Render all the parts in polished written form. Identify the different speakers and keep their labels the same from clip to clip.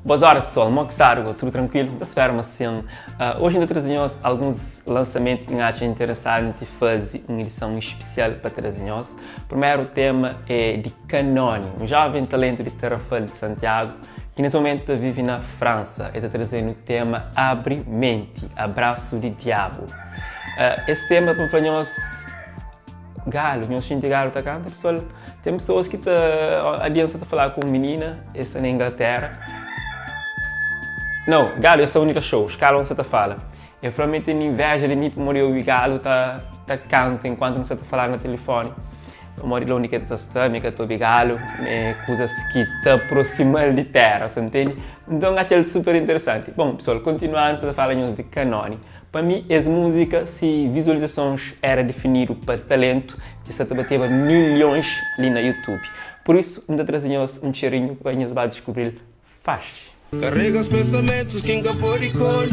Speaker 1: Boa hora pessoal, Moxargo, tudo tranquilo? Espero assim. Hoje ainda trazemos alguns lançamentos que acho interessante fazer uma edição especial para trazemos. O primeiro tema é de Canoni, um jovem talento de Tarrafal de Santiago, que nesse momento vive na França e está trazendo o tema Abre Mente, Abraço de Diabo. Esse tema para nós galo, nós gente galo tá cantando, pessoal. Tem pessoas que a aliança está a falar com menina, essa na Inglaterra. Não, galo, esse é o único show, os caras não se fala. Eu realmente tenho inveja de mim por morrer o galo tá canta enquanto não se falar no telefone. Eu moro lá onde que está me que estou galo, coisas que te aproximam de terra, você entende? Então acho super interessante. Bom, pessoal, continuando a falar de Canoni. Para mim, essa música, se visualizações era definido para talento, que se bateva milhões ali na YouTube. Por isso, ainda trazemos um cheirinho para nós descobrir fácil.
Speaker 2: Carrega os pensamentos que por e cor.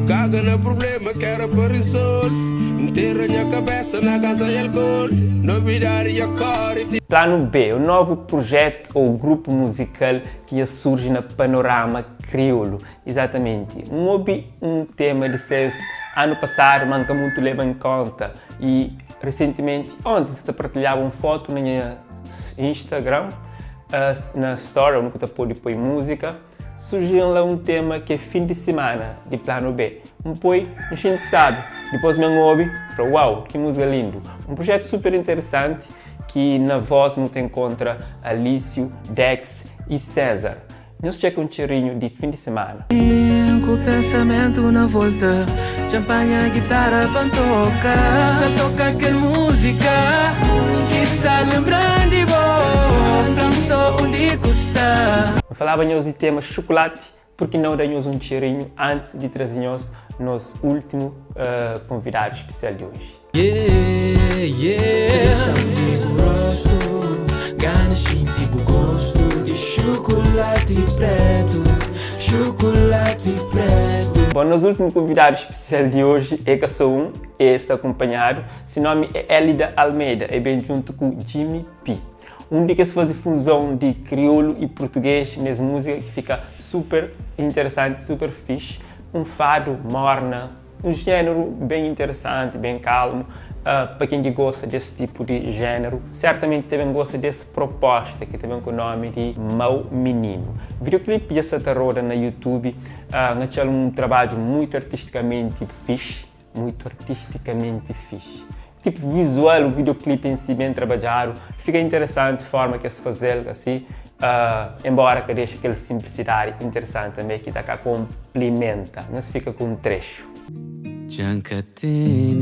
Speaker 2: Caga no problema que era para resolver. Enterra minha cabeça na casa de álcool. Novidade e acorde.
Speaker 1: Plano B, o novo projeto ou grupo musical que surge na panorama crioulo. Exatamente. Um tema de seis ano passado, manca muito leva em conta. E recentemente, ontem se partilhava uma foto no Instagram, na story, onde você pode pôr música. Surgiu lá um tema que é fim de semana de Plano B. Depois a gente sabe, depois me ouve, falou, uau, que música lindo. Um projeto super interessante que na voz não tem contra Alício, Dex e César. Nós checa um cheirinho de fim de semana.
Speaker 3: Com o pensamento na volta, champanhe, guitarra, pantoca. Só toca aquela música que está lembrando de bom, não só onde custa.
Speaker 1: Falávamos de tema chocolate, porque não damos um cheirinho antes de trazermos nosso último convidado especial de hoje.
Speaker 3: Chocolate preto, chocolate preto.
Speaker 1: Bom, nosso último convidado especial de hoje é que sou e está acompanhado. Seu nome é Elida Almeida, e bem junto com Jimmy P. Onde que se faz fusão de crioulo e português nessa música que fica super interessante, super fixe. Um fado morna, um gênero bem interessante, bem calmo. Para quem gosta desse tipo de gênero, certamente também gosta dessa proposta que tem com o nome de Mau Menino. O videoclipe dessa roda na YouTube é um trabalho muito artisticamente fixe, Tipo visual, o videoclipe em si bem trabalhado, fica interessante a forma que se faz assim, embora que deixe aquela simplicidade interessante também que cá complementa, não se fica com um trecho.
Speaker 3: Jancatini,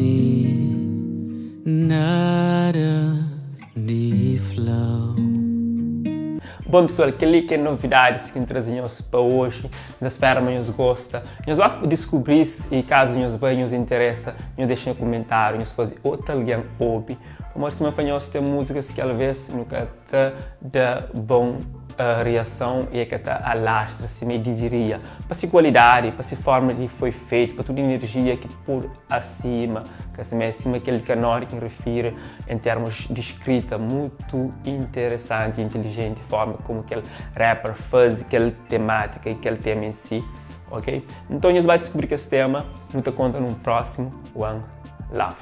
Speaker 3: nada de flow.
Speaker 1: Bom pessoal, que novidades que trazemos para hoje, nós esperamos que nos gosta. Nós vamos descobrir e caso nos nos interessa, nos deixem um comentário, nos fazer outra alguém ouve. Como se nós temos músicas que às vezes nunca dá bom reação e que está alastra, se me deveria. Para se qualidade, para se forma de foi feito, para toda energia que por acima, que se acima aquele canal que refere em termos de escrita, muito interessante e inteligente, forma como aquele rapper faz aquela temática e aquele tema em si, ok? Então, a gente vai descobrir que esse tema nos conta no próximo One Love.